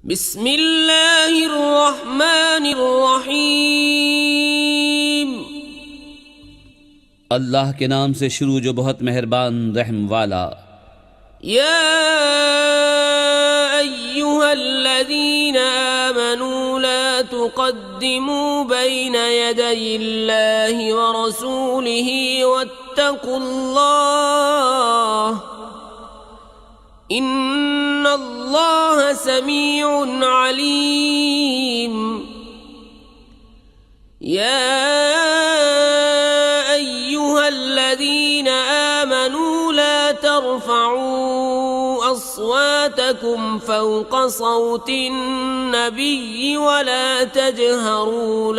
बिस्मिल्लाहिर्रहमानिर्रहीम। अल्लाह के नाम से शुरू जो बहुत मेहरबान रहम वाला। या अय्युहल्लज़ीना आमनू ला तुक़द्दिमू बैना यदयिल्लाहि व रसूलिही वत्तक़ुल्लाह इन्नल्लाह समीउन अलीम। या अय्युहल्लज़ीना आमनू ला तर्फ़अू अस्वातकुम फ़ौक़ सौतिन नबिय्यि वला तजहरू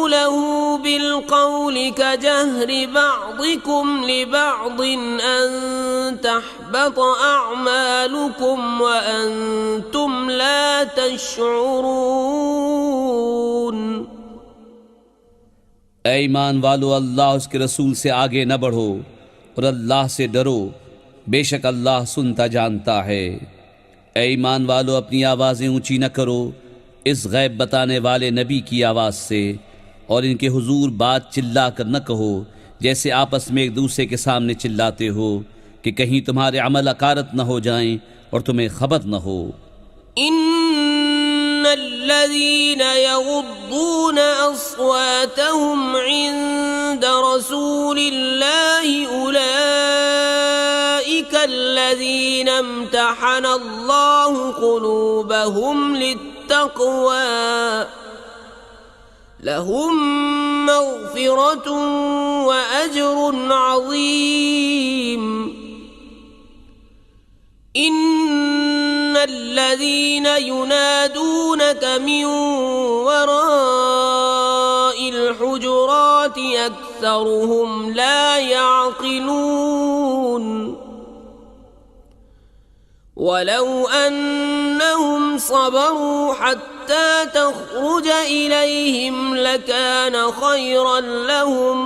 लहू बिलक़ौलि कजहरि बअदिकुम लिबअदिन अन तहबत अअमालुकुम व अंतुम ला तशऊरून। ऐ ईमान वालो, अल्लाह उसके रसूल से आगे न बढ़ो और अल्लाह से डरो, बेशक अल्लाह सुनता जानता है। ऐ ईमान वालो, अपनी आवाज़ें ऊंची न करो इस गैब बताने वाले नबी की आवाज़ से, और इनके हुजूर बात चिल्ला कर न कहो जैसे आपस में एक दूसरे के सामने चिल्लाते हो कि कहीं तुम्हारे अमल अकारत न हो जाएं और तुम्हें खबर न हो। इन्नल्लज़ीना यग़ुद्दून अस्वातहुम इन्द रसूलिल्लाहि उलाइका अल्लज़ीना इम्तहनल्लाहु क़ुलूबहुम लित्तक़वा लहुम मग़फ़िरतुन व अज्रुन अज़ीम। इन्नल्लज़ीना युनादूनक मिन वराइल हुजुराति अक्सरुहुम ला यअक़िलून। वलौ अन्नहुम सबरू हत्ता तख़रुज इलैहिम लकान खैरन लहुम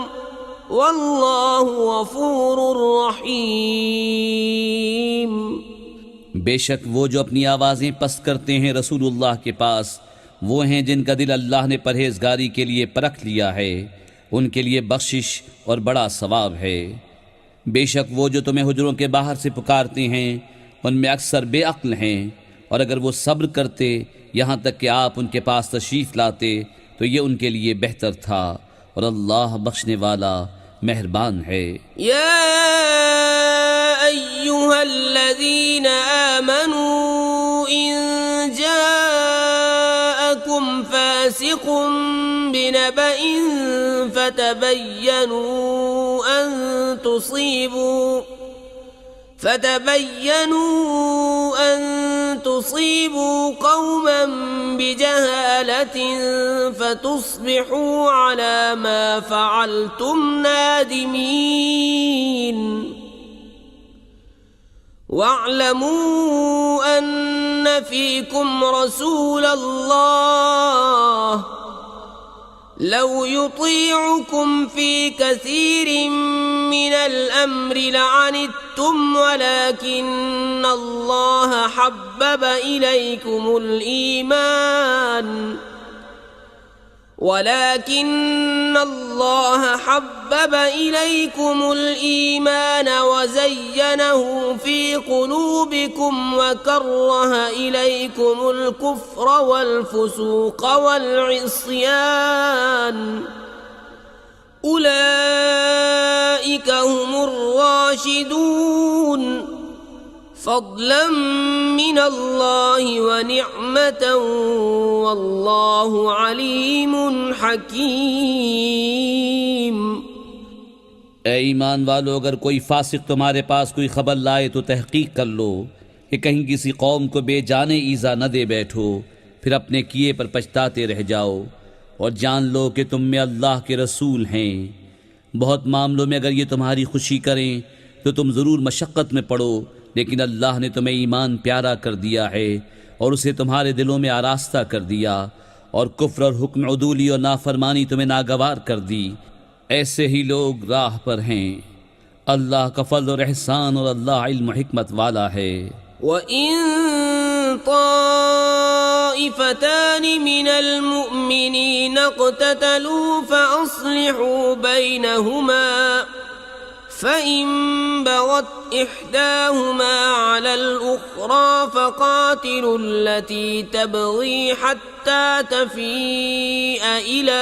वल्लाहु गफूरुर रहीम। बेशक वो जो अपनी आवाज़ें पस्त करते हैं रसूलुल्लाह के पास, वो हैं जिनका दिल अल्लाह ने परहेजगारी के लिए परख लिया है, उनके लिए बख्शिश और बड़ा सवाब है। बेशक वो जो तुम्हें हुजरों के बाहर से पुकारते हैं उनमें अक्सर बेअक्ल हैं, और अगर वो सब्र करते यहाँ तक कि आप उनके पास तशरीफ़ लाते तो ये उनके लिए बेहतर था, और अल्लाह बख्शने वाला मेहरबान है। या अय्युहल्लज़ीना आमनू इन जाअकुम फ़ासिक़ुम बिनबइन فتبينوا أن تصيبوا قوما بجهالة فتصبحوا على ما فعلتم نادمين। واعلموا أن فيكم رسول الله لو يطيعكم في كثير من الأمر لعنتم ولكن الله حبب إليكم الإيمان وزينه في قلوبكم وكره إليكم الكفر والفسوق والعصيان أولئك هم الراشدون فضلا من الله ونعمة والله عليم حكيم। ऐ ईमान वालो, अगर कोई फासिक तुम्हारे पास कोई खबर लाए तो तहकीक कर लो कि कहीं किसी कौम को बेजाने ईज़ा न दे बैठो, फिर अपने किए पर पछताते रह जाओ, और जान लो कि तुम में अल्लाह के रसूल हैं। बहुत मामलों में अगर ये तुम्हारी खुशी करें तो तुम ज़रूर मशक्क़त में पड़ो, लेकिन अल्लाह ने तुम्हें ईमान प्यारा कर दिया है और उसे तुम्हारे दिलों में आरास्ता कर दिया, और कुफ्र और हुक्म उदूली और नाफरमानी तुम्हें नागवार कर दी। ऐसे ही लोग राह पर हैं। अल्लाह का फज़्ल और एहसान और अल्लाह इल्म हिकमत वाला है। وإن طائفتان من المؤمنين اقتتلوا فأصلحوا بينهما فإن بغت إحداهما على الأخرى فقاتلوا التي تبغي حتى تفيء إلى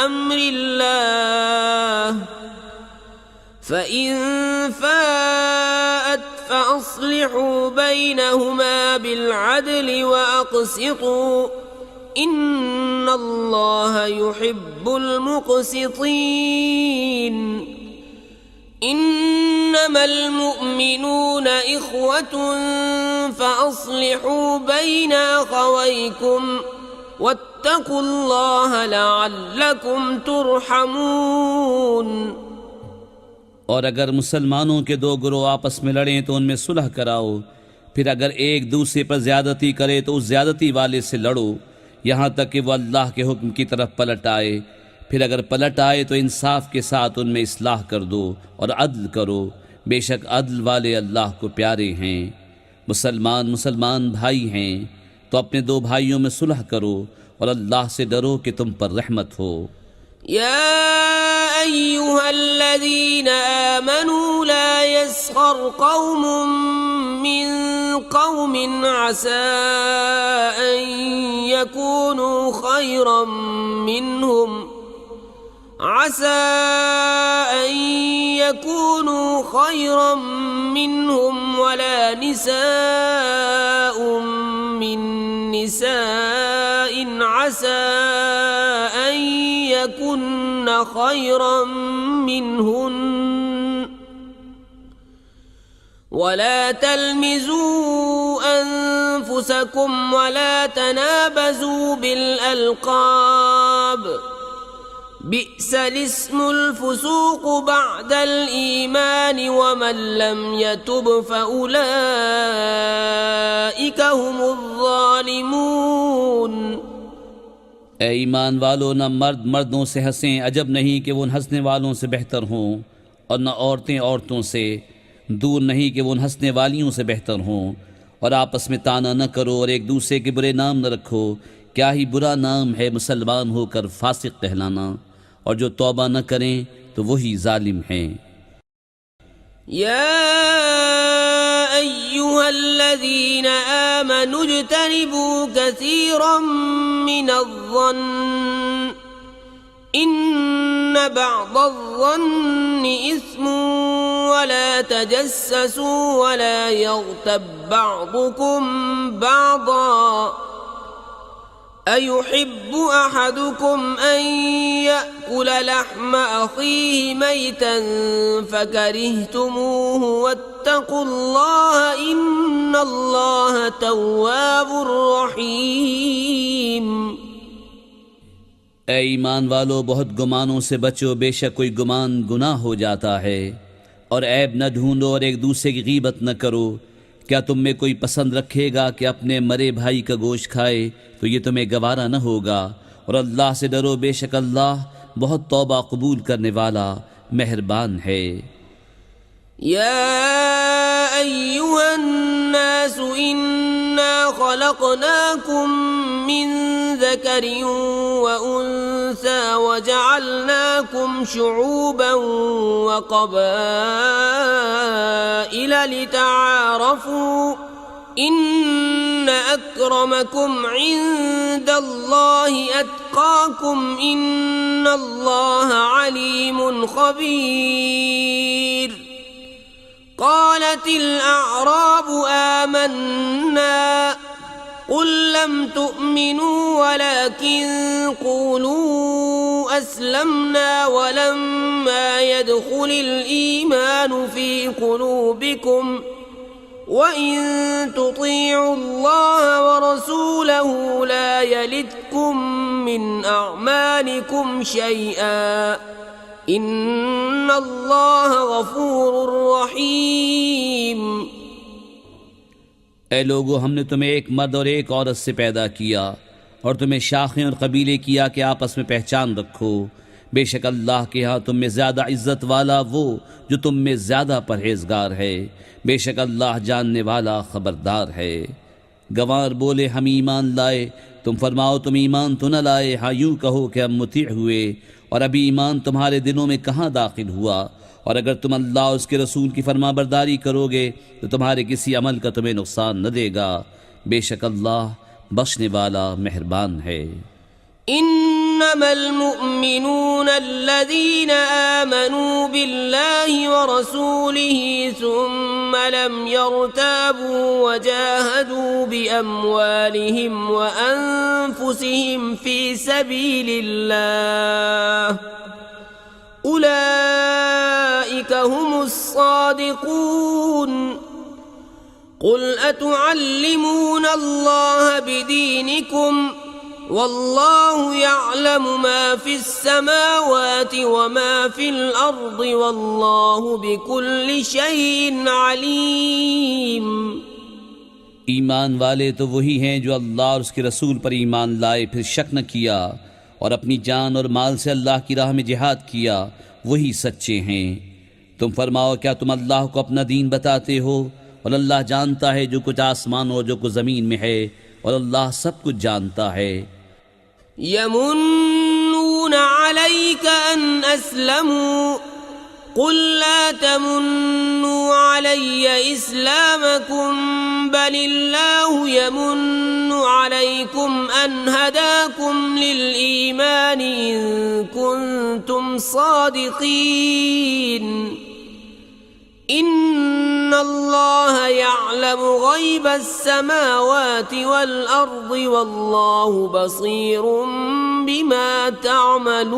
أمر الله فإن فاءت فأصلحوا بينهما بالعدل وأقسطوا إن الله يحب المقسطين إنما المؤمنون إخوة فأصلحوا بين أخويكم واتقوا الله لعلكم ترحمون। और अगर मुसलमानों के दो गिरोह आपस में लड़ें तो उनमें सुलह कराओ, फिर अगर एक दूसरे पर ज्यादती करे तो उस ज्यादती वाले से लड़ो यहाँ तक कि वह अल्लाह के हुक्म की तरफ पलट आए। फिर अगर पलट आए तो इंसाफ के साथ उनमें इस्लाह कर दो और अदल करो, बेशक अदल वाले अल्लाह को प्यारे हैं। मुसलमान भाई हैं तो अपने दो भाइयों में सुलह करो और अल्लाह से डरो कि तुम पर रहमत हो। يا أيها الذين آمنوا لا يسخر قوم من قوم عسى أن يكونوا خيرا منهم ولا نساء من نساء عسى أن يكن خيرا منهن ولا تلمزوا أنفسكم ولا تنابزوا بالألقاب بئس الاسم الفسوق بعد الإيمان ومن لم يتب فأولئك هم الظالمون। ए ईमान वालों, न मर्द मर्दों से हंसें, अजब नहीं कि वो उन हंसने वालों से बेहतर हों, और न औरतें औरतों से, दूर नहीं कि वो उन हंसने वालियों से बेहतर हों। और आपस में ताना न करो और एक दूसरे के बुरे नाम न रखो, क्या ही बुरा नाम है मुसलमान होकर फासिक कहलाना, और जो तौबा न करें तो वही जालिम हैं। या अय्युहल्लज़ीना आमनू इज्तनिबू कसीरम मिनज़्ज़न्न इन्न बअज़-ज़न्नि इस्मुन वला तजस्ससू वला यग़्तब बअज़ुकुम बअज़ा अयुहिब्बु अहदुकुम अन यअकुल लहम अखीहि मैतन फकरिहतुमूहु वत्तकुल्लाह इन्नल्लाह तव्वाबुर रहीम। ए ईमान वालो, बहुत गुमानों से बचो, बेशक कोई गुमान गुनाह हो जाता है। और ऐब न ढूंढो और एक दूसरे की गीबत न करो। क्या तुम में कोई पसंद रखेगा कि अपने मरे भाई का गोश्त खाए, तो ये तुम्हें गवारा न होगा। और अल्लाह से डरो, बेशक अल्लाह बहुत तौबा कबूल करने वाला मेहरबान है। या अय्युहन्नास इन्ना खलक़नाकुम मिन ज़करिन व उन्सा वजअलनाकुम शुऊबन व क़बाइल लितआरफू इन्न अक्रमकुम इन्दल्लाहि अत्क़ाकुम इन्नल्लाह अलीमुन ख़बीर। क़ालतिल अअराबु आमन्ना क़ुल लम तुअमिनू वलाकिन क़ूलू अस्लमना वलम्मा यदख़ुलिल ईमानु फ़ी क़ुलूबिकुम वइन तुतीउल्लाह वरसूलहु ला यलिदकुम मिन अअमालिकुम शैआ इन्नल्लाह गफूरुर रहीम। ए लोगो, हमने तुम्हें एक मर्द और एक औरत से पैदा किया और तुम्हें शाखें और कबीले किया कि आपस में पहचान रखो। बेशक अल्लाह के यहाँ तुम में ज़्यादा इज्जत वाला वो जो तुम में ज़्यादा परहेजगार है। बेशक अल्लाह जानने वाला खबरदार है। गंवार बोले हम ईमान लाए। तुम फरमाओ तुम ईमान तो न लाए, हाँ यूँ कहो कि हम मुती हुए, और अभी ईमान तुम्हारे दिलों में कहाँ दाखिल हुआ। और अगर तुम अल्लाह और उसके रसूल की फरमाबरदारी करोगे तो तुम्हारे किसी अमल का तुम्हें नुकसान न देगा। बेशक अल्लाह बख्शने वाला मेहरबान है। इन्नमल मुअमिनून अल्लज़ीना आमनू बिल्लाहि व रसूलिही सुम्मा लम यर्ताबू व जाहदू बिअम्वालिहिम व अनफुसिहिम फी सबीलिल्लाह उलाइका हुमुस सादिकून। कुल अतुअल्लिमून अल्लाह बिदीनिकुम वल्लाहु यअलमु मा फिस समावाति व मा फिल अर्दि वल्लाहु बिकुल्लि शैइन अलीम। ईमान वाले तो वही हैं जो अल्लाह और उसके रसूल पर ईमान लाए, फिर शक न किया और अपनी जान और माल से अल्लाह की राह में जिहाद किया, वही सच्चे हैं। तुम फरमाओ क्या तुम अल्लाह को अपना दीन बताते हो, और अल्लाह जानता है जो कुछ आसमान और जो कुछ ज़मीन में है, और अल्लाह सब कुछ जानता है। यमुन्नून अलैका अन अस्लमू कुल ला तमुन्नू अलैया इस्लामकुम बलिल्लाहु यमुन्नु अलैकुम अन हदाकुम लिल ईमान इन कुंतुम सादिकीन। इन्नल्लाह यअलमु गैबस समावाति वल अर्दि वल्लाहु बसीरुम बिमा तअमलून।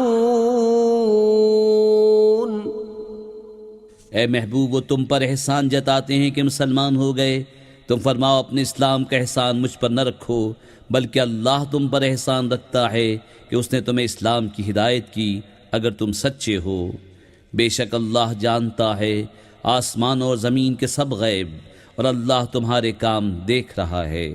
ए महबूब, वो तुम पर एहसान जताते हैं कि मुसलमान हो गए। तुम फरमाओ अपने इस्लाम का एहसान मुझ पर न रखो, बल्कि अल्लाह तुम पर एहसान रखता है कि उसने तुम्हें इस्लाम की हिदायत की, अगर तुम सच्चे हो। बेशक अल्लाह जानता है आसमान और ज़मीन के सब गैब, और अल्लाह तुम्हारे काम देख रहा है।